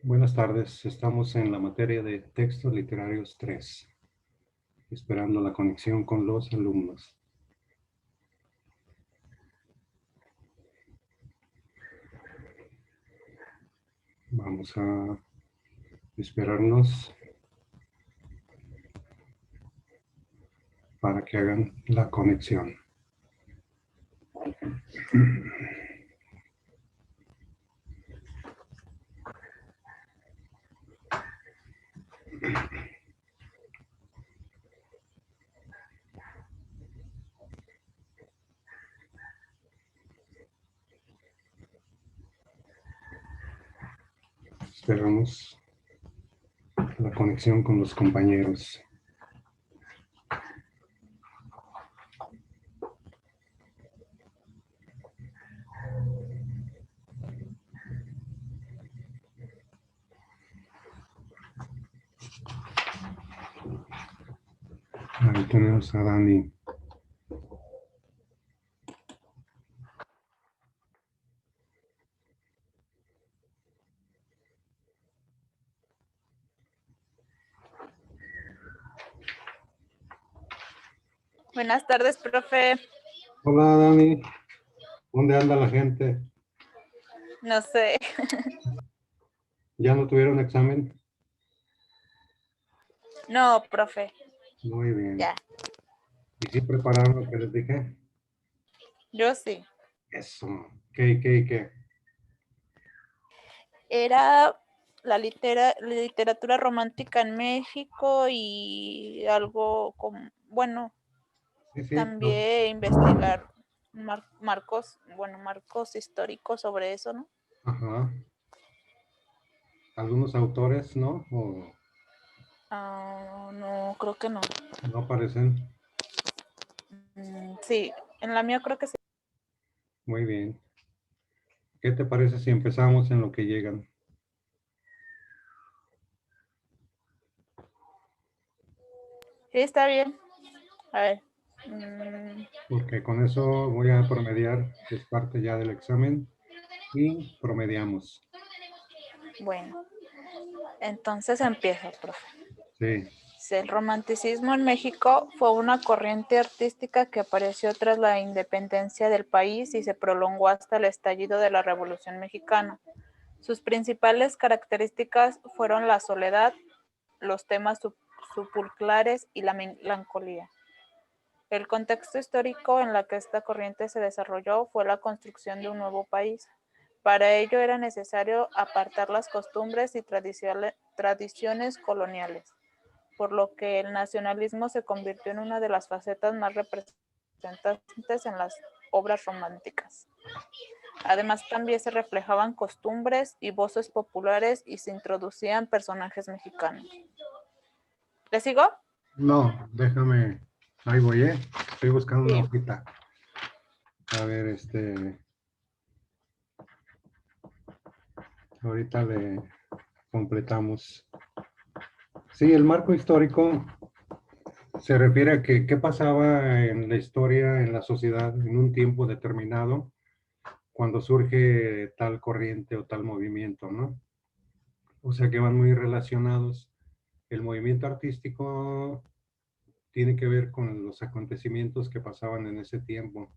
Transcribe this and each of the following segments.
Buenas tardes, estamos en la materia de textos literarios 3, esperando la conexión con los alumnos. Vamos a esperarnos para que hagan la conexión. Esperamos la conexión con los compañeros. Ahí tenemos a Dani. Buenas tardes, profe. Hola, Dani. ¿Dónde anda la gente? No sé. ¿Ya no tuvieron examen? No, profe. Muy bien. Ya. ¿Y sí prepararon lo que les dije? Yo sí. Eso. ¿Qué? Era la literatura romántica en México y algo como, bueno, Sí. también investigar marcos históricos sobre eso, ¿no? Ajá. ¿Algunos autores, no? ¿O No, creo que no. no aparecen? Sí, en la mía creo que sí. Muy bien. ¿Qué te parece si empezamos en lo que llegan? Sí, está bien. A ver. Porque con eso voy a promediar, que es parte ya del examen, y promediamos. Bueno, entonces empiezo, profe. Sí, El romanticismo en México fue una corriente artística que apareció tras la independencia del país y se prolongó hasta el estallido de la Revolución Mexicana. Sus principales características fueron la soledad, los temas sepulcrales y la melancolía. El contexto histórico en el que esta corriente se desarrolló fue la construcción de un nuevo país. Para ello era necesario apartar las costumbres y tradiciones coloniales, por lo que el nacionalismo se convirtió en una de las facetas más representantes en las obras románticas. Además, también se reflejaban costumbres y voces populares y se introducían personajes mexicanos. ¿Le sigo? no, déjame, ahí voy, estoy buscando una Sí. hojita. A ver, ahorita le completamos. Sí, el marco histórico se refiere a que qué pasaba en la historia, en la sociedad, en un tiempo determinado, cuando surge tal corriente o tal movimiento, ¿no? O sea que van muy relacionados. El movimiento artístico tiene que ver con los acontecimientos que pasaban en ese tiempo.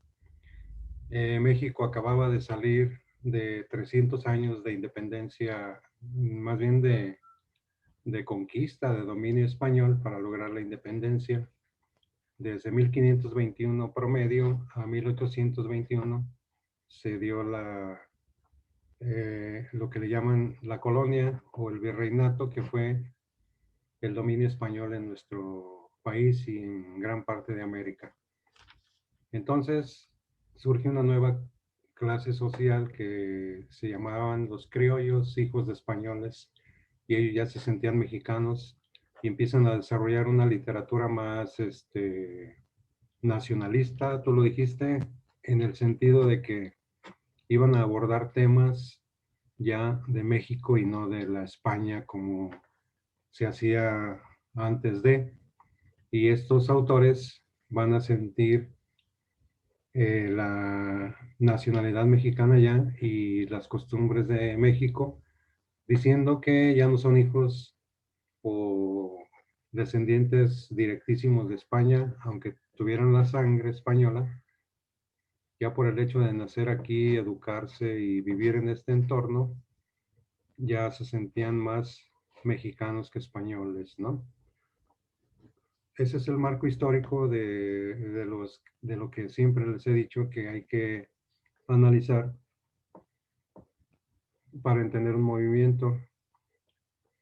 México acababa de salir de 300 años de independencia, más bien de conquista, de dominio español para lograr la independencia. Desde 1521 promedio a 1821 se dio lo que le llaman la colonia o el virreinato, que fue el dominio español en nuestro país y en gran parte de América. Entonces surge una nueva clase social que se llamaban los criollos, hijos de españoles, y ellos ya se sentían mexicanos y empiezan a desarrollar una literatura más nacionalista, tú lo dijiste, en el sentido de que iban a abordar temas ya de México y no de la España como se hacía antes de, y estos autores van a sentir la nacionalidad mexicana ya y las costumbres de México diciendo que ya no son hijos o descendientes directísimos de España, aunque tuvieran la sangre española, ya por el hecho de nacer aquí, educarse y vivir en este entorno, ya se sentían más mexicanos que españoles, ¿no? Ese es el marco histórico de lo que siempre les he dicho que hay que analizar para entender un movimiento.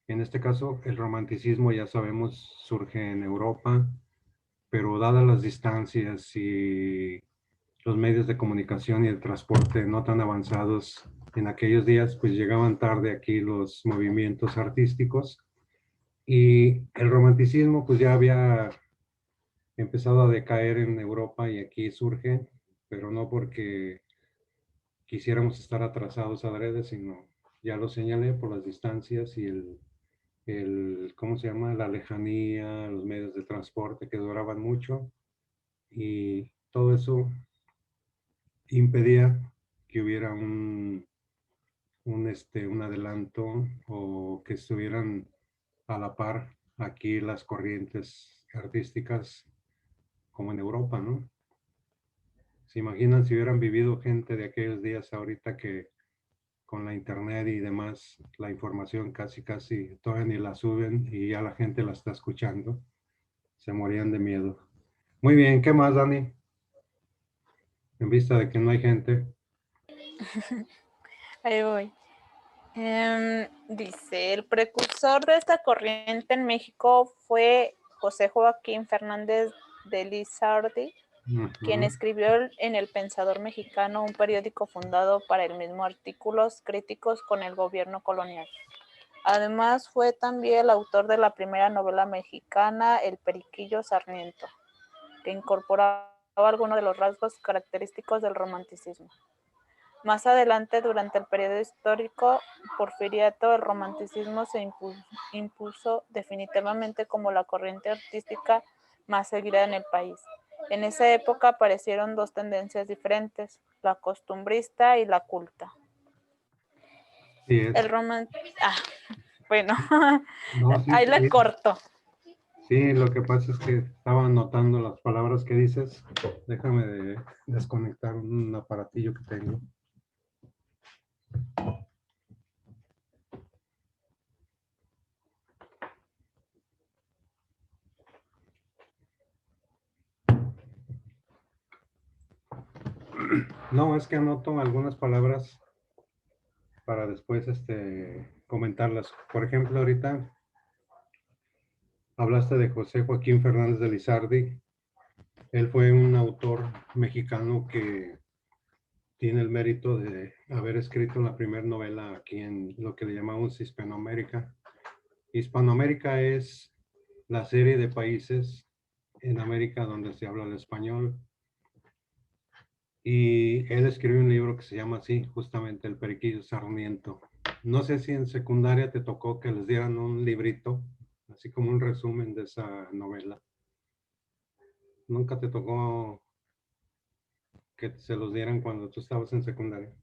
En este caso, el romanticismo, ya sabemos, surge en Europa, pero dadas las distancias y los medios de comunicación y el transporte no tan avanzados en aquellos días, pues llegaban tarde aquí los movimientos artísticos y el romanticismo pues ya había empezado a decaer en Europa y aquí surge, pero no porque quisiéramos estar atrasados adrede, sino ya lo señalé por las distancias y ¿cómo se llama? La lejanía, los medios de transporte que duraban mucho y todo eso impedía que hubiera un adelanto o que estuvieran a la par aquí las corrientes artísticas como en Europa, ¿no? ¿Se imaginan si hubieran vivido gente de aquellos días ahorita que con la internet y demás, la información casi todavía ni la suben y ya la gente la está escuchando? Se morían de miedo. Muy bien, ¿qué más, Dani? En vista de que no hay gente. Ahí voy. Dice, el precursor de esta corriente en México fue José Joaquín Fernández de Lizardi, quien escribió en El Pensador Mexicano, un periódico fundado para el mismo artículos críticos con el gobierno colonial. Además, fue también el autor de la primera novela mexicana, El Periquillo Sarmiento, que incorporaba algunos de los rasgos característicos del romanticismo. Más adelante, durante el periodo histórico porfiriato, el romanticismo se impuso definitivamente como la corriente artística más seguida en el país. En esa época aparecieron dos tendencias diferentes, la costumbrista y la culta. Sí, es. El bueno, No, sí, ahí está la bien. corto. Sí, lo que pasa es que estaba anotando las palabras que dices. Déjame desconectar un aparatillo que tengo. No, es que anoto algunas palabras para después comentarlas. Por ejemplo, ahorita hablaste de José Joaquín Fernández de Lizardi. Él fue un autor mexicano que tiene el mérito de haber escrito la primera novela aquí en lo que le llamamos Hispanoamérica. Hispanoamérica es la serie de países en América donde se habla el español. Y él escribió un libro que se llama así, justamente El Periquillo Sarmiento. No sé si en secundaria te tocó que les dieran un librito, así como un resumen de esa novela. ¿Nunca te tocó que se los dieran cuando tú estabas en secundaria?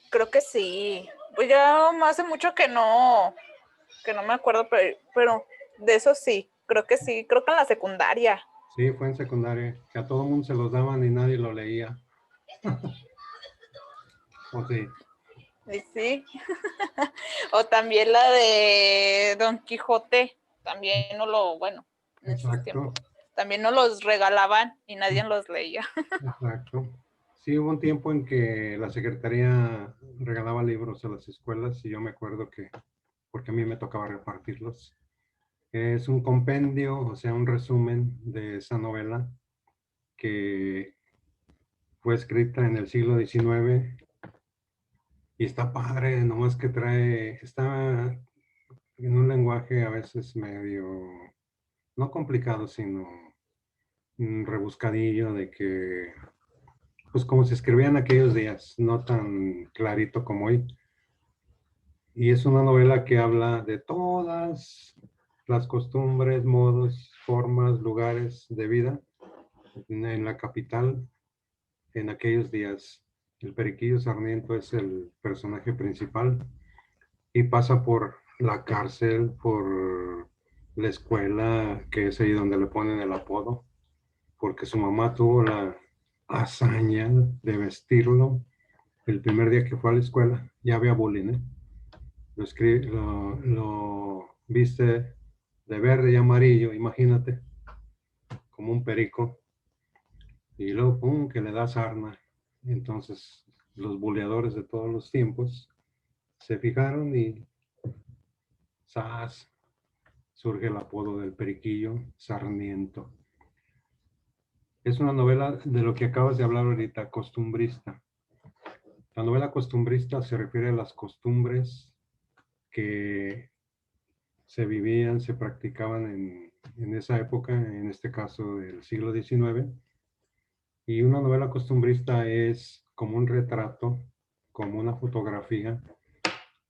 Creo que sí. Pues ya hace mucho que no me acuerdo, pero de eso sí, creo que en la secundaria. Sí, fue en secundaria, que a todo mundo se los daban y nadie lo leía. ¿O sí? Y sí. O también la de Don Quijote, también bueno, en esos tiempos. Exacto, También nos los regalaban y nadie los leía. exacto. Sí, hubo un tiempo en que la secretaría regalaba libros a las escuelas y yo me acuerdo que, porque a mí me tocaba repartirlos. Es un compendio, o sea, un resumen de esa novela que fue escrita en el siglo XIX y está padre, nomás que está en un lenguaje a veces medio, no complicado, sino rebuscadillo de que, pues como se escribía en aquellos días, no tan clarito como hoy. Y es una novela que habla de todas las costumbres, modos, formas, lugares de vida en la capital en aquellos días. El Periquillo Sarmiento es el personaje principal y pasa por la cárcel, por la escuela, que es ahí donde le ponen el apodo, porque su mamá tuvo la hazaña de vestirlo el primer día que fue a la escuela. Ya había bullying, ¿eh? Lo viste de verde y amarillo, imagínate, como un perico, y luego, pum, que le da sarna. Entonces, los buleadores de todos los tiempos se fijaron y ¡zas! Surge el apodo del Periquillo Sarmiento. Es una novela de lo que acabas de hablar ahorita, costumbrista. La novela costumbrista se refiere a las costumbres que se vivían, se practicaban en esa época, en este caso del siglo XIX. Y una novela costumbrista es como un retrato, como una fotografía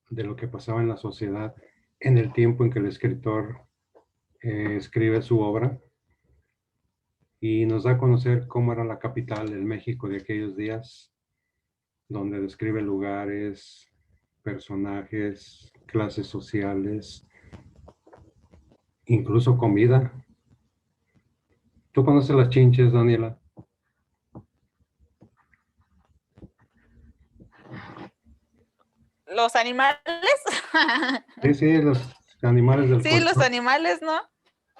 de lo que pasaba en la sociedad en el tiempo en que el escritor escribe su obra y nos da a conocer cómo era la capital, el México de aquellos días, donde describe lugares, personajes, clases sociales, incluso comida. ¿Tú conoces las chinches, Daniela? ¿Los animales? Sí, sí, los animales del Sí, los colchón animales, ¿no?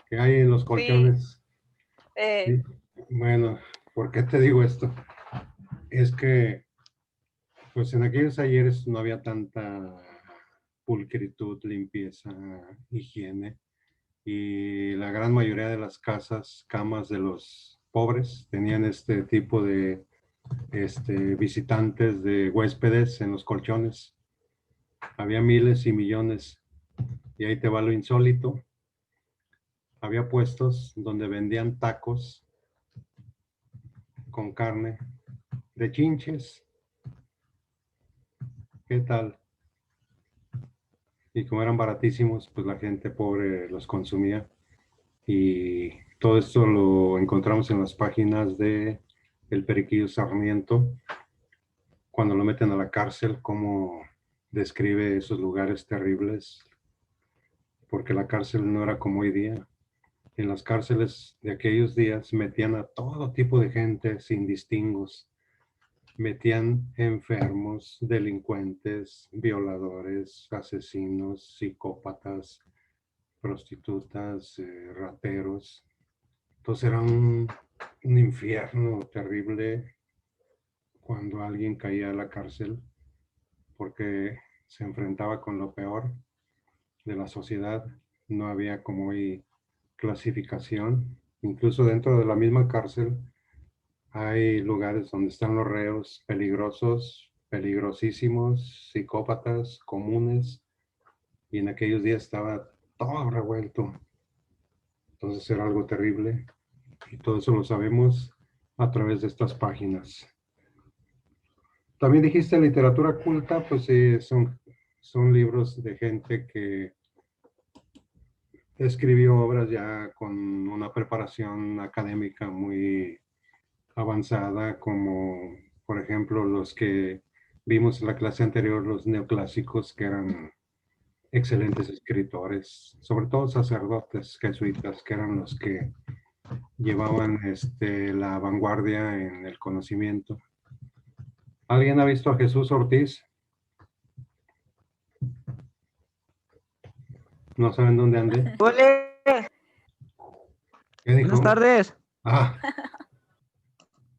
que hay en los Sí. colchones. Sí. Bueno, ¿por qué te digo esto? Es que, pues en aquellos ayeres no había tanta pulcritud, limpieza, higiene, y la gran mayoría de las casas, camas de los pobres, tenían este tipo de visitantes, de huéspedes en los colchones. Había miles y millones, y ahí te va lo insólito. Había puestos donde vendían tacos con carne de chinches. ¿Qué tal? Y como eran baratísimos, pues la gente pobre los consumía. Y todo esto lo encontramos en las páginas de El Periquillo Sarmiento, cuando lo meten a la cárcel, cómo describe esos lugares terribles, porque la cárcel no era como hoy día. En las cárceles de aquellos días metían a todo tipo de gente sin distingos. Metían enfermos, delincuentes, violadores, asesinos, psicópatas, prostitutas, rateros. Entonces era un infierno terrible cuando alguien caía a la cárcel porque se enfrentaba con lo peor de la sociedad. No había como hoy clasificación. Incluso dentro de la misma cárcel hay lugares donde están los reos peligrosos, peligrosísimos, psicópatas comunes, y en aquellos días estaba todo revuelto. Entonces era algo terrible y todo eso lo sabemos a través de estas páginas. También dijiste literatura culta, pues sí, son libros de gente que escribió obras ya con una preparación académica muy avanzada, como por ejemplo los que vimos en la clase anterior, los neoclásicos, que eran excelentes escritores, sobre todo sacerdotes jesuitas, que eran los que llevaban la vanguardia en el conocimiento. ¿Alguien ha visto a Jesús Ortiz? ¿No saben dónde ande? Ole, ¿Qué buenas dijo? tardes. Ah,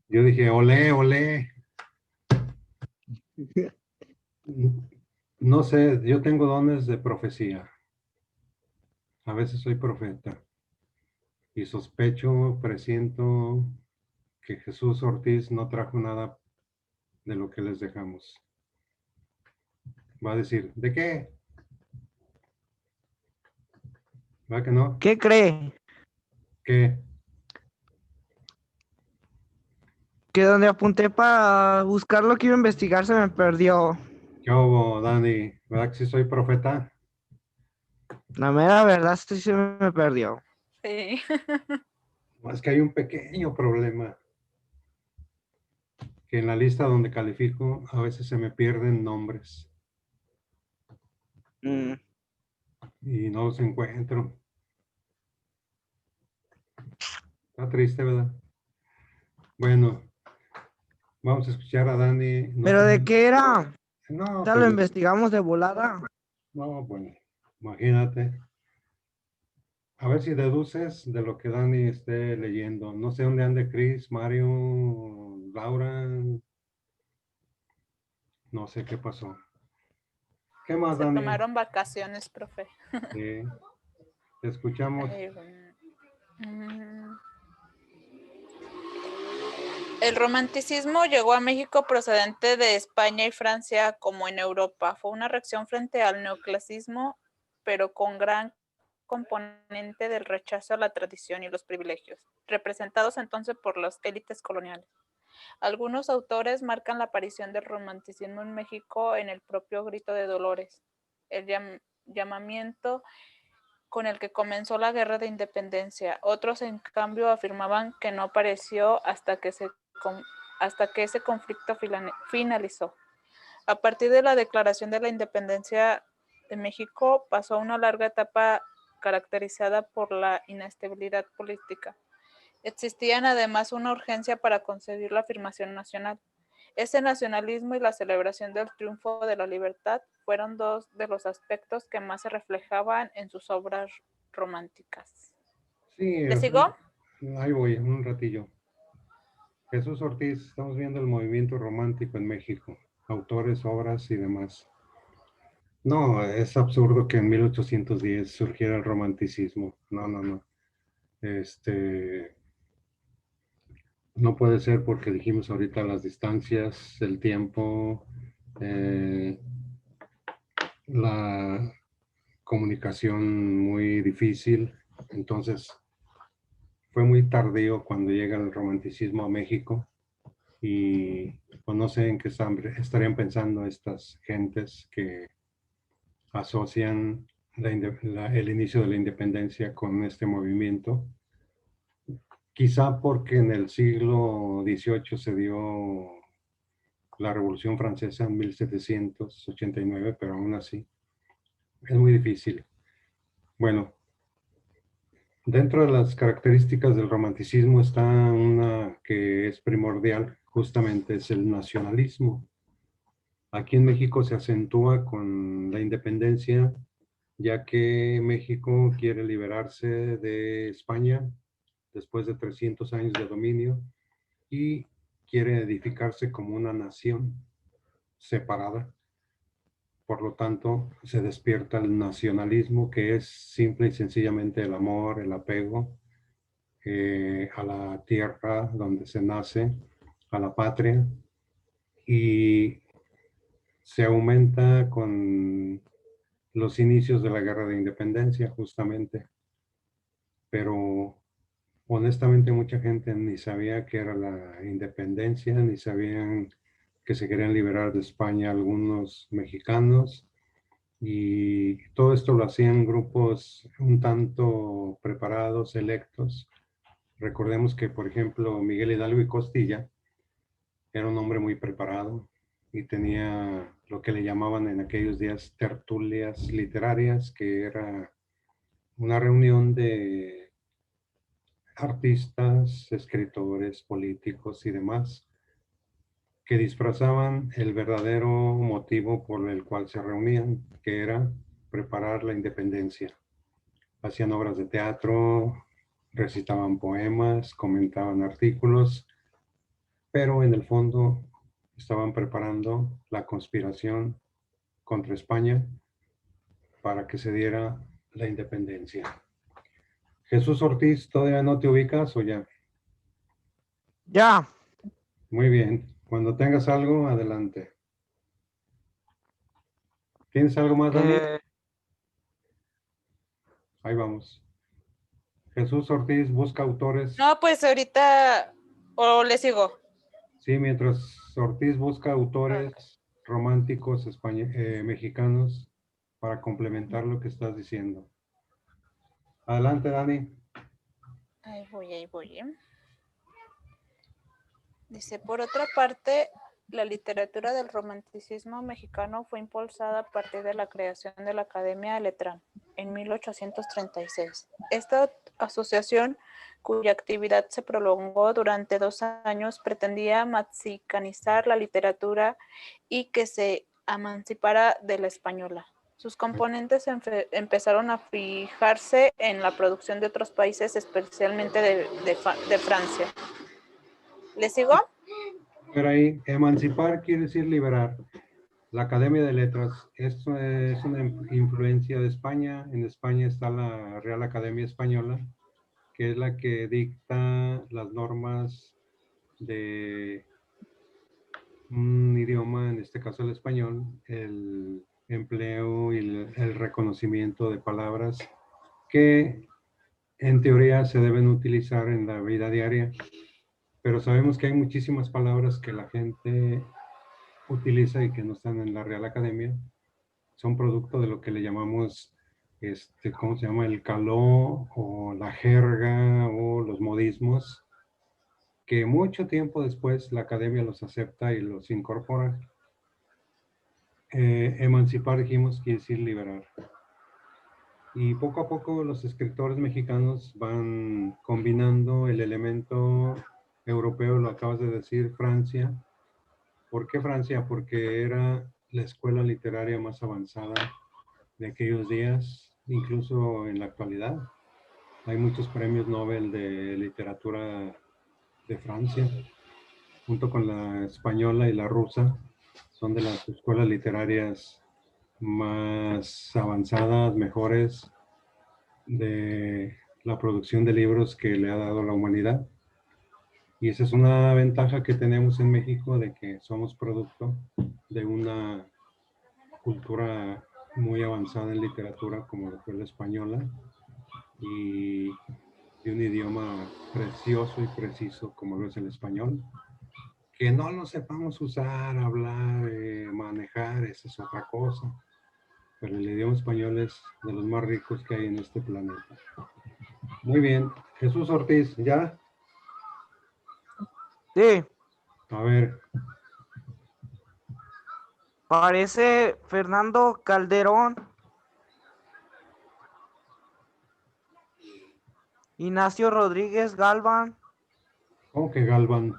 yo dije, olé, olé. No sé, yo tengo dones de profecía. A veces soy profeta. Y sospecho, presiento que Jesús Ortiz no trajo nada de lo que les dejamos. Va a decir, ¿de qué? ¿Va que no? ¿Qué cree? ¿Qué? Que donde apunté para buscar lo que iba a investigar se me perdió. ¿Qué hubo, Dani? ¿Verdad que sí soy profeta? La mera verdad sí se me perdió. Sí. Es que hay un pequeño problema. que en la lista donde califico a veces se me pierden nombres Mm, y no los encuentro. Está triste, ¿verdad? Bueno, vamos a escuchar a Dani. No, ¿Pero de qué era? no, Ya lo pues, investigamos de volada. no, bueno, imagínate. A ver si deduces de lo que Dani esté leyendo. No sé dónde ande Chris, Mario, Laura, no sé qué pasó. ¿Qué más, Se Dani? tomaron vacaciones, profe. Te escuchamos. Mm. El romanticismo llegó a México procedente de España y Francia como en Europa. Fue una reacción frente al neoclasismo, pero con gran componente del rechazo a la tradición y los privilegios, representados entonces por las élites coloniales. Algunos autores marcan la aparición del romanticismo en México en el propio Grito de Dolores, el llamamiento con el que comenzó la Guerra de Independencia. Otros, en cambio, afirmaban que no apareció hasta que ese conflicto finalizó. A partir de la declaración de la independencia de México, pasó a una larga etapa caracterizada por la inestabilidad política. Existían además una urgencia para conseguir la afirmación nacional. Ese nacionalismo y la celebración del triunfo de la libertad fueron dos de los aspectos que más se reflejaban en sus obras románticas. Sí, ¿Le sigo? ahí voy, un ratillo. Jesús Ortiz, estamos viendo el movimiento romántico en México, autores, obras y demás. No, es absurdo que en 1810 surgiera el romanticismo. No, no, no. Este, no puede ser porque dijimos ahorita las distancias, el tiempo, eh, la comunicación muy difícil. Entonces, fue muy tardío cuando llega el romanticismo a México y pues no sé en qué estarían pensando estas gentes que asocian el inicio de la independencia con este movimiento. Quizá porque en el siglo XVIII se dio la Revolución Francesa en 1789, pero aún así es muy difícil. Bueno, dentro de las características del romanticismo está una que es primordial, justamente es el nacionalismo. Aquí en México se acentúa con la independencia, ya que México quiere liberarse de España después de 300 años de dominio y quiere edificarse como una nación separada. Por lo tanto, se despierta el nacionalismo, que es simple y sencillamente el amor, el apego a la tierra donde se nace, a la patria, y se aumenta con los inicios de la Guerra de Independencia, justamente. Pero honestamente mucha gente ni sabía qué era la independencia, ni sabían que se querían liberar de España algunos mexicanos. Y todo esto lo hacían grupos un tanto preparados, selectos. Recordemos que, por ejemplo, Miguel Hidalgo y Costilla era un hombre muy preparado y tenía lo que le llamaban en aquellos días tertulias literarias, que era una reunión de artistas, escritores, políticos y demás, que disfrazaban el verdadero motivo por el cual se reunían, que era preparar la independencia. Hacían obras de teatro, recitaban poemas, comentaban artículos, pero en el fondo estaban preparando la conspiración contra España para que se diera la independencia. Jesús Ortiz, ¿todavía no te ubicas o ya? Ya. Muy bien. Cuando tengas algo, adelante. ¿Tienes algo más, Dani? eh, Ahí vamos. Jesús Ortiz busca autores. No, pues ahorita, o le sigo. Sí, mientras Ortiz busca autores románticos mexicanos para complementar lo que estás diciendo. Adelante, Dani. Ahí voy, ahí voy. Dice, por otra parte, la literatura del romanticismo mexicano fue impulsada a partir de la creación de la Academia de Letrán en 1836. Esta asociación, cuya actividad se prolongó durante 2 años, pretendía mexicanizar la literatura y que se emancipara de la española. Sus componentes empezaron a fijarse en la producción de otros países, especialmente de Francia. ¿Le sigo? Pero ahí, emancipar quiere decir liberar. La Academia de Letras, esto es una influencia de España. En España está la Real Academia Española, que es la que dicta las normas de un idioma, en este caso el español, el empleo y el reconocimiento de palabras que en teoría se deben utilizar en la vida diaria, pero sabemos que hay muchísimas palabras que la gente utiliza y que no están en la Real Academia. Son producto de lo que le llamamos, ¿cómo se llama? El caló o la jerga o los modismos, que mucho tiempo después la academia los acepta y los incorpora. Emancipar, dijimos, quiere decir liberar. Y poco a poco los escritores mexicanos van combinando el elemento europeo, lo acabas de decir, Francia. ¿Por qué Francia? Porque era la escuela literaria más avanzada de aquellos días, incluso en la actualidad. Hay muchos premios Nobel de literatura de Francia, junto con la española y la rusa. Son de las escuelas literarias más avanzadas, mejores de la producción de libros que le ha dado la humanidad. Y esa es una ventaja que tenemos en México, de que somos producto de una cultura muy avanzada en literatura como lo fue la española, y de un idioma precioso y preciso como lo es el español. Que no lo sepamos usar, hablar, manejar, esa es otra cosa. Pero el idioma español es de los más ricos que hay en este planeta. Muy bien. Jesús Ortiz, ¿ya? Sí, A ver, parece Fernando Calderón, Ignacio Rodríguez Galván, ¿cómo que Galván?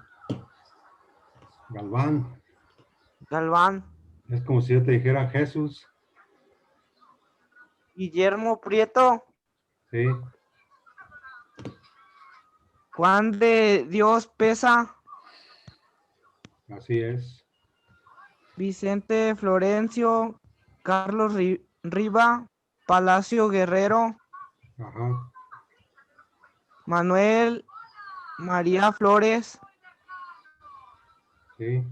Galván. Galván, Es como si yo te dijera Jesús. Guillermo Prieto, Sí, Juan de Dios Pesa, así es. Vicente Florencio, Carlos Riva, Palacio Guerrero, Ajá, Manuel María Flores, sí.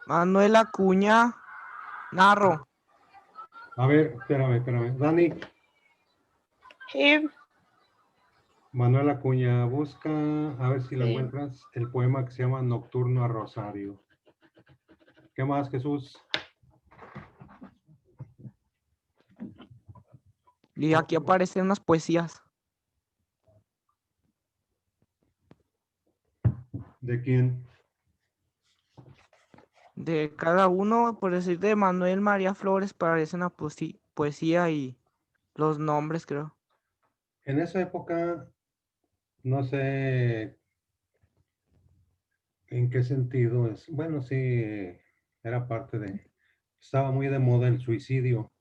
Manuel Acuña, Narro. A ver, espérame. Dani, Sí, Manuel Acuña, busca, a ver si lo sí. encuentras, el poema que se llama Nocturno a Rosario. ¿Qué más, Jesús? Y aquí aparecen unas poesías ¿De quién? de cada uno, por decir de Manuel María Flores, parece una poesía y los nombres, creo. En esa época, no sé en qué sentido es. Bueno, sí, era parte de... Estaba muy de moda el suicidio.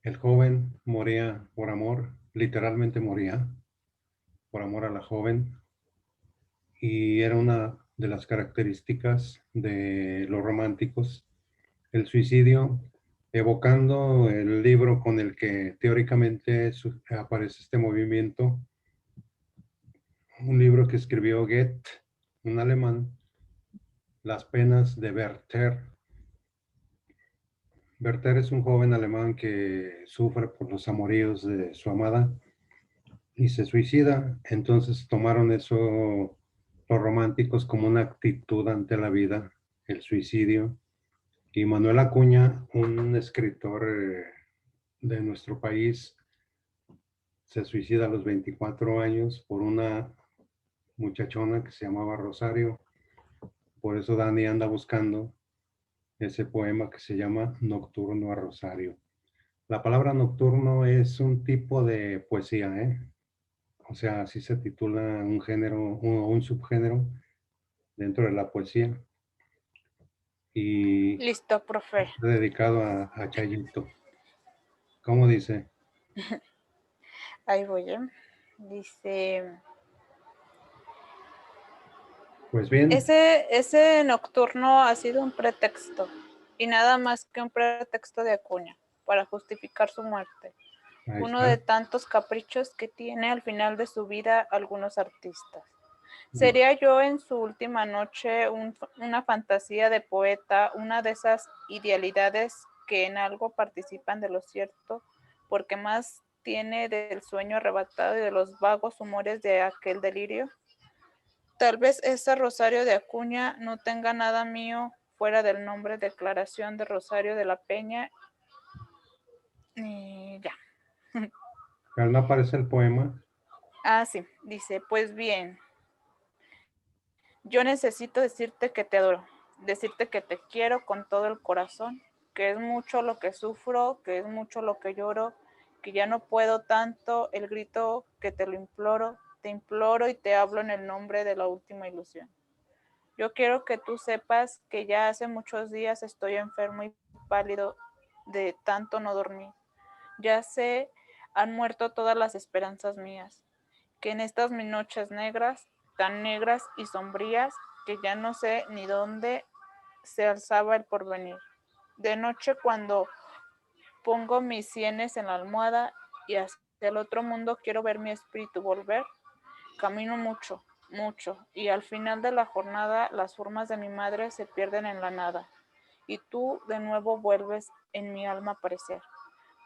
El joven moría por amor, literalmente moría por amor a la joven. Y era una de las características de los románticos, el suicidio, evocando el libro con el que teóricamente aparece este movimiento, un libro que escribió Goethe, un alemán, Las penas de Werther. Werther es un joven alemán que sufre por los amoríos de su amada y se suicida. Entonces tomaron eso los románticos como una actitud ante la vida, el suicidio. Y Manuel Acuña, un escritor de nuestro país, se suicida a los 24 años por una muchachona que se llamaba Rosario. Por eso Dani anda buscando ese poema que se llama Nocturno a Rosario. La palabra nocturno es un tipo de poesía, ¿eh? O sea, así se titula un género o un subgénero dentro de la poesía y Listo, profe. dedicado a Chayito. ¿Cómo dice? Ahí voy, ¿eh? Dice, Pues bien, ese nocturno ha sido un pretexto, y nada más que un pretexto de Acuña, para justificar su muerte. ahí Uno de está. tantos caprichos que tiene al final de su vida algunos artistas. ¿Sería yo en su última noche una fantasía de poeta, una de esas idealidades que en algo participan de lo cierto, porque más tiene del sueño arrebatado y de los vagos humores de aquel delirio? Tal vez ese Rosario de Acuña no tenga nada mío fuera del nombre Declaración de Rosario de la Peña y ya. Pero no aparece el poema. Ah, sí, dice, pues bien, yo necesito decirte que te adoro, decirte que te quiero con todo el corazón, que es mucho lo que sufro, que es mucho lo que lloro, que ya no puedo tanto, el grito que te imploro y te hablo en el nombre de la última ilusión. Yo quiero que tú sepas que ya hace muchos días estoy enfermo y pálido de tanto no dormir. Ya sé, han muerto todas las esperanzas mías, que en estas mis noches negras, tan negras y sombrías, que ya no sé ni dónde se alzaba el porvenir. De noche cuando pongo mis sienes en la almohada y hacia el otro mundo quiero ver mi espíritu volver, camino mucho, mucho, y al final de la jornada las formas de mi madre se pierden en la nada, y tú de nuevo vuelves en mi alma a aparecer.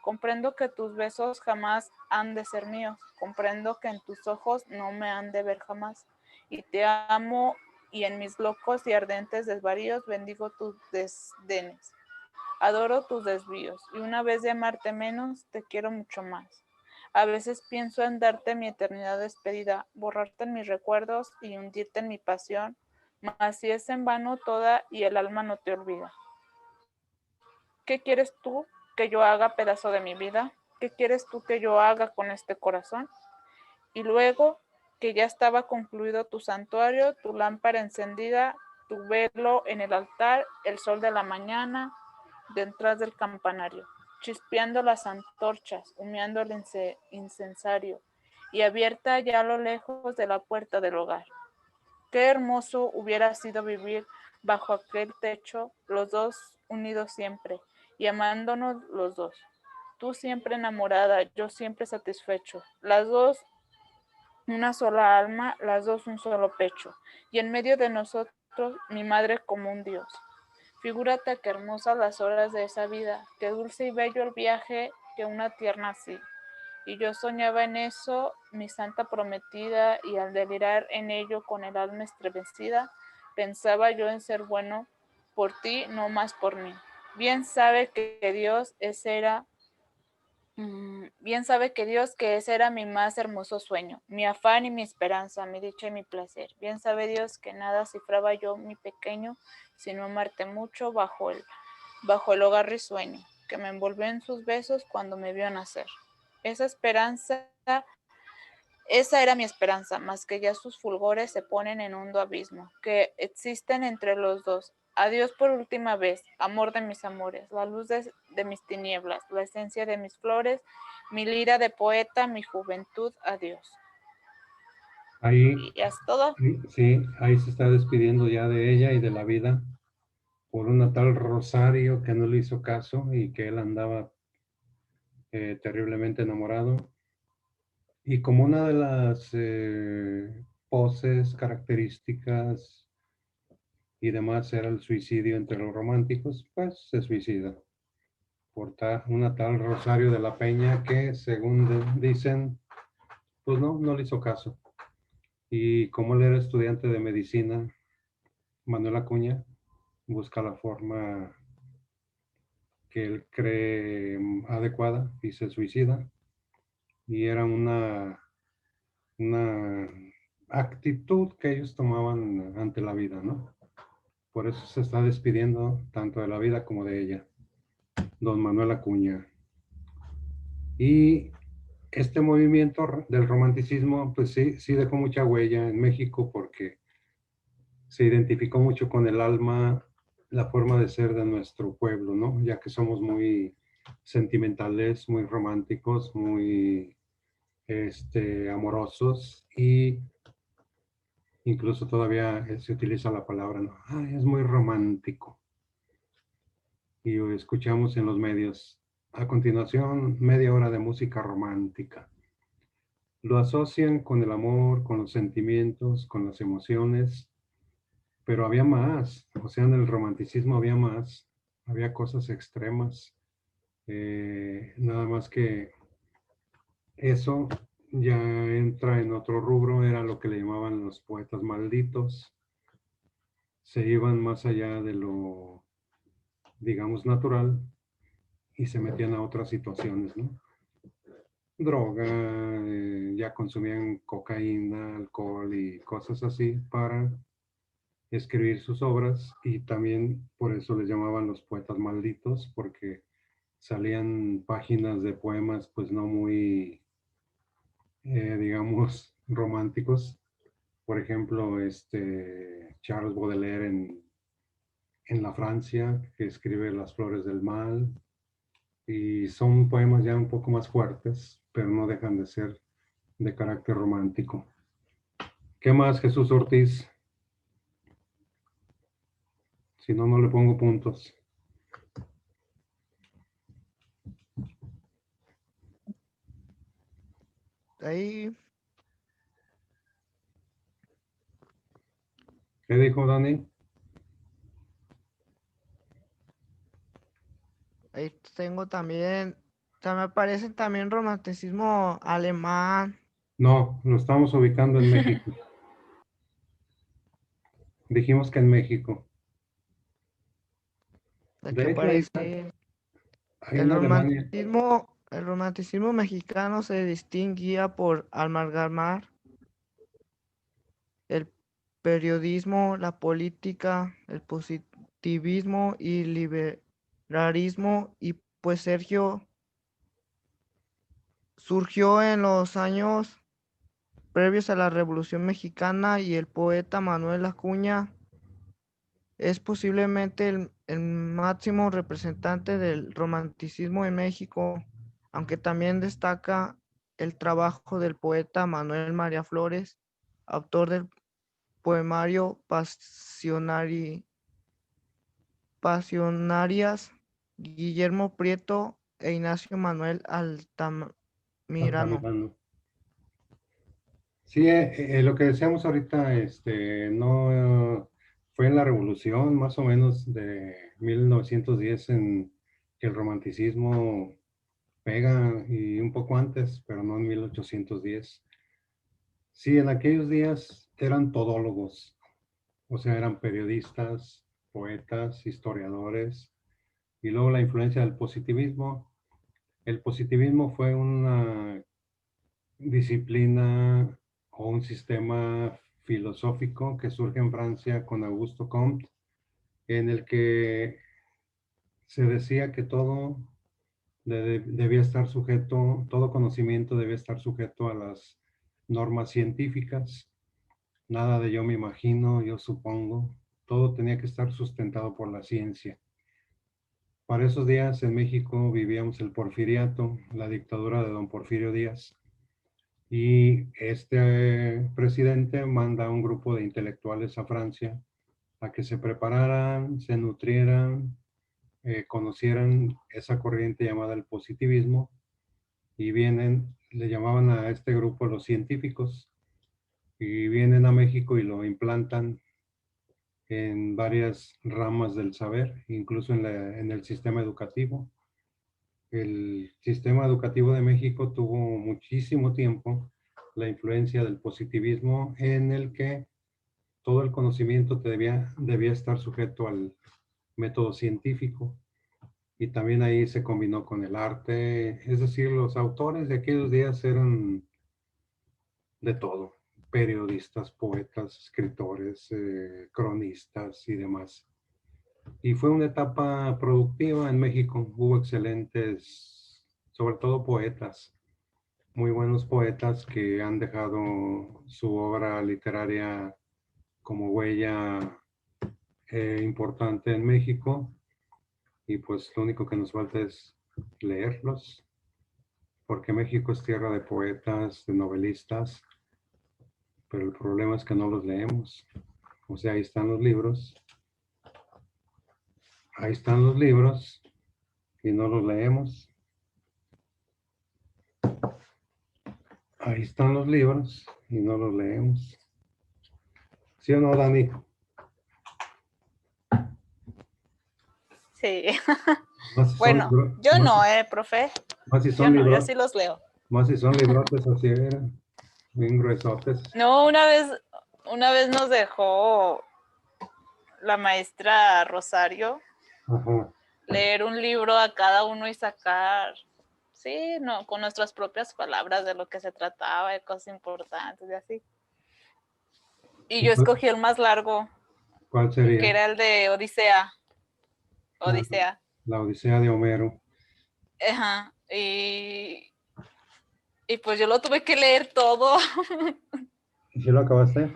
Comprendo que tus besos jamás han de ser míos, comprendo que en tus ojos no me han de ver jamás, y te amo y en mis locos y ardentes desvaríos bendigo tus desdenes, adoro tus desvíos, y una vez de amarte menos, te quiero mucho más. A veces pienso en darte mi eternidad despedida, borrarte en mis recuerdos y hundirte en mi pasión, mas si es en vano toda y el alma no te olvida. ¿Qué quieres tú que yo haga, pedazo de mi vida? ¿Qué quieres tú que yo haga con este corazón? Y luego que ya estaba concluido tu santuario, tu lámpara encendida, tu velo en el altar, el sol de la mañana, detrás del campanario, chispeando las antorchas, humeando el incensario, y abierta ya a lo lejos de la puerta del hogar. Qué hermoso hubiera sido vivir bajo aquel techo, los dos unidos siempre, y amándonos los dos. Tú siempre enamorada, yo siempre satisfecho. Las dos una sola alma, las dos un solo pecho. Y en medio de nosotros mi madre como un dios. Figúrate qué hermosas las horas de esa vida, qué dulce y bello el viaje que una tierna así. Y yo soñaba en eso, mi santa prometida, y al delirar en ello con el alma estremecida, pensaba yo en ser bueno por ti, no más por mí. Bien sabe que Dios ese era, bien sabe que Dios que ese era mi más hermoso sueño, mi afán y mi esperanza, mi dicha y mi placer. Bien sabe Dios que nada cifraba yo mi pequeño, sino amarte mucho bajo el hogar risueño, que me envolvió en sus besos cuando me vio nacer. Esa esperanza, esa era mi esperanza, mas que ya sus fulgores se ponen en hondo abismo, que existen entre los dos. Adiós por última vez, amor de mis amores, la luz de mis tinieblas, la esencia de mis flores, mi lira de poeta, mi juventud, adiós. Ahí, Y ya es todo. sí, ahí se está despidiendo ya de ella y de la vida por una tal Rosario que no le hizo caso y que él andaba terriblemente enamorado. Y como una de las poses, características y demás era el suicidio entre los románticos, pues se suicida por una tal Rosario de la Peña que, según dicen, pues no le hizo caso. Y como él era estudiante de medicina, Manuel Acuña busca la forma que él cree adecuada y se suicida. Y era una actitud que ellos tomaban ante la vida, ¿no? Por eso se está despidiendo tanto de la vida como de ella, don Manuel Acuña. Y este movimiento del romanticismo, pues sí, sí dejó mucha huella en México porque se identificó mucho con el alma, la forma de ser de nuestro pueblo, ¿no? Ya que somos muy sentimentales, muy románticos, muy amorosos y incluso todavía se utiliza la palabra, ¿no? Ay, es muy romántico. Y escuchamos en los medios. A continuación, media hora de música romántica. Lo asocian con el amor, con los sentimientos, con las emociones, pero había más. O sea, en el romanticismo había más. Había cosas extremas. Nada más que eso ya entra en otro rubro, era lo que le llamaban los poetas malditos. Se iban más allá de lo, digamos, natural y se metían a otras situaciones, ¿no? Droga, ya consumían cocaína, alcohol y cosas así para escribir sus obras y también por eso les llamaban los poetas malditos porque salían páginas de poemas pues no muy, digamos, románticos. Por ejemplo, Charles Baudelaire en la Francia, que escribe Las Flores del Mal, y son poemas ya un poco más fuertes, pero no dejan de ser de carácter romántico. ¿Qué más, Jesús Ortiz? Si no, no le pongo puntos. Ahí, ¿Qué dijo Dani? ahí tengo también, o sea, me aparecen también romanticismo alemán. No, lo estamos ubicando en México. Dijimos que en México. Aquí De hecho, aparece ahí en Alemania. el romanticismo mexicano se distinguía por amalgamar el periodismo, la política, el positivismo y liberalismo, y pues Sergio surgió en los años previos a la Revolución Mexicana, y el poeta Manuel Acuña es posiblemente el máximo representante del romanticismo en México, aunque también destaca el trabajo del poeta Manuel María Flores, autor del poemario Pasionarias, Guillermo Prieto e Ignacio Manuel Altamirano. Altamirano. Sí, lo que decíamos ahorita, no fue en la revolución más o menos de 1910 en que el romanticismo pega y un poco antes, pero no en 1810. Sí, en aquellos días eran todólogos, o sea, eran periodistas, poetas, historiadores, y luego la influencia del positivismo. El positivismo fue una disciplina o un sistema filosófico que surge en Francia con Augusto Comte, en el que se decía que todo debía estar sujeto, todo conocimiento debía estar sujeto a las normas científicas, nada de yo me imagino, yo supongo, todo tenía que estar sustentado por la ciencia. Para esos días en México vivíamos el porfiriato, la dictadura de don Porfirio Díaz. Y este presidente manda a un grupo de intelectuales a Francia a que se prepararan, se nutrieran, conocieran esa corriente llamada el positivismo y vienen, le llamaban a este grupo los científicos y vienen a México y lo implantan en varias ramas del saber, incluso en el sistema educativo. El sistema educativo de México tuvo muchísimo tiempo la influencia del positivismo en el que todo el conocimiento debía estar sujeto al método científico y también ahí se combinó con el arte, es decir, los autores de aquellos días eran de todo. periodistas, poetas, escritores, cronistas y demás. Y fue una etapa productiva en México. Hubo excelentes, sobre todo poetas, muy buenos poetas que han dejado su obra literaria como huella importante en México. Y pues lo único que nos falta es leerlos, porque México es tierra de poetas, de novelistas, pero el problema es que no los leemos. O sea, ahí están los libros. Ahí están los libros y no los leemos. Ahí están los libros y no los leemos. ¿Sí o no, Dani? Sí. Más si son Bueno, yo más no, profe. más si Yo son no, yo libros, sí los leo. más si son librotes así, bien gruesotes. No, una vez nos dejó la maestra Rosario Ajá. leer un libro a cada uno y sacar, sí, no, con nuestras propias palabras de lo que se trataba, de cosas importantes y así. Y yo escogí el más largo, ¿Cuál que sería? era el de Odisea. Odisea. La Odisea de Homero. Ajá. Y pues yo lo tuve que leer todo. ¿Y si lo acabaste?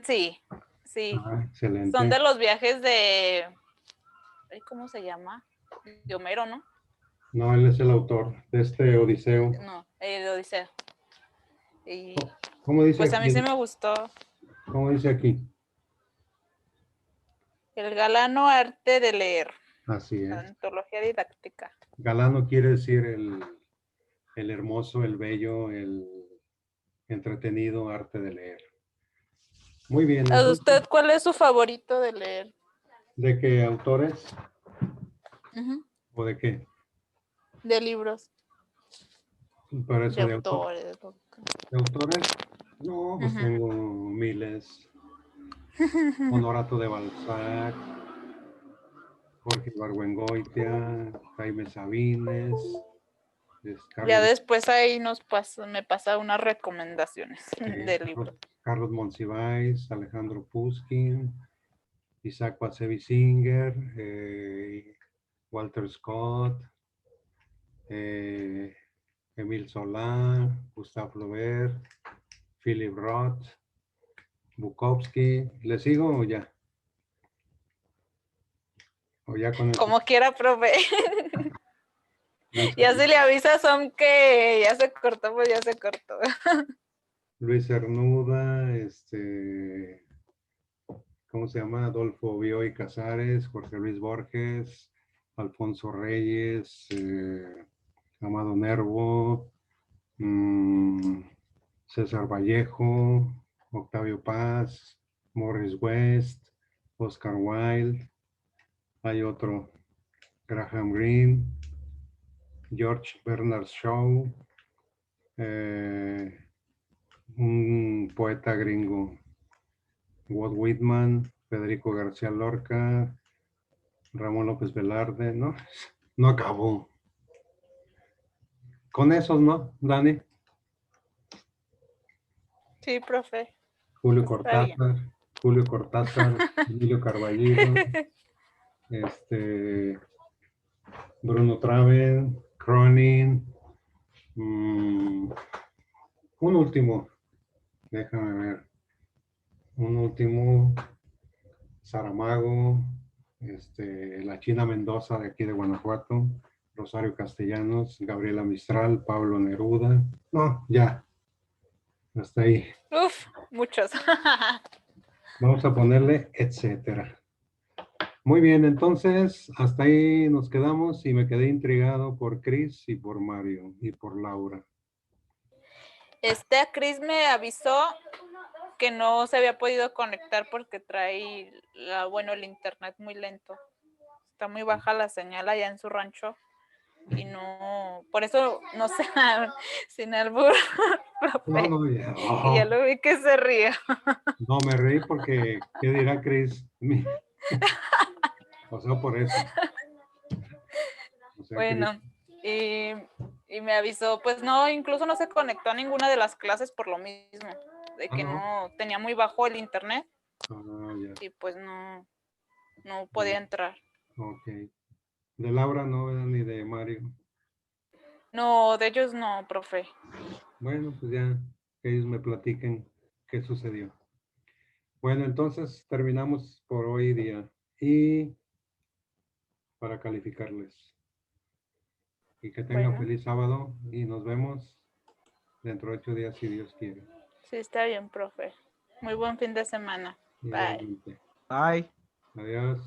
Sí, sí. Ah, excelente. Son de los viajes de, ¿cómo se llama? De Homero, ¿no? No, él es el autor de este Odiseo. No, de Odisea. Y ¿Cómo dice pues a mí sí aquí? me gustó. ¿Cómo dice aquí? El galano arte de leer. Así es. Antología didáctica. Galano quiere decir el hermoso, el bello, el entretenido arte de leer. Muy bien. ¿A Entonces, usted cuál es su favorito de leer? ¿de qué autores Uh-huh. o de qué? De libros. Para eso De de autores. ¿De autores? No, pues tengo miles. Honorato de Balzac, Jorge Ibargüengoitia, Jaime Sabines, Ya Carlos, después ahí me pasa unas recomendaciones de libros. Carlos Monsiváis, Alejandro Pushkin, Isaac Bashevis-Singer, Walter Scott, Emile Zola, Gustave Flaubert, Philip Roth, Bukowski. ¿Le sigo o ya? O ya con eso. Como quiera, profe. No, Ya se le avisa son que ya se cortó, pues ya se cortó. Luis Cernuda, ¿cómo se llama? Adolfo Bioy Casares, Jorge Luis Borges, Alfonso Reyes, Amado Nervo, César Vallejo, Octavio Paz, Morris West, Oscar Wilde, hay otro, Graham Greene, George Bernard Shaw, un poeta gringo, Walt Whitman, Federico García Lorca, Ramón López Velarde, ¿no? No acabó. Con esos, ¿no, Dani? Sí, profe. Julio Está bien. Cortázar, Emilio Carballido, Bruno Traven, Cronin, un último, déjame ver, un último, Saramago, la China Mendoza de aquí de Guanajuato, Rosario Castellanos, Gabriela Mistral, Pablo Neruda. No, ya, hasta ahí. Uf, muchos. Vamos a ponerle etcétera. Muy bien, entonces hasta ahí nos quedamos y me quedé intrigado por Chris y por Mario y por Laura. A Chris me avisó que no se había podido conectar porque trae, el internet muy lento. Está muy baja la señal allá en su rancho y no, por eso no sé, sin albur, profe. No, ya. Y ya lo vi que se ríe. No, me reí porque, ¿qué dirá Chris? O sea, por eso. O sea, Bueno, y Y me avisó, pues no, incluso no se conectó a ninguna de las clases por lo mismo, de que no tenía muy bajo el internet Ya. y pues no podía entrar. Ok. De Laura no, ¿verdad? Ni de Mario. No, de ellos no, profe. Bueno, pues ya que ellos me platiquen qué sucedió. Bueno, entonces terminamos por hoy día y para calificarles. Y que tengan Bueno, feliz sábado y nos vemos dentro de 8 días si Dios quiere. sí está bien, profe. Muy buen fin de semana. Bye. Igualmente. Bye. Adiós.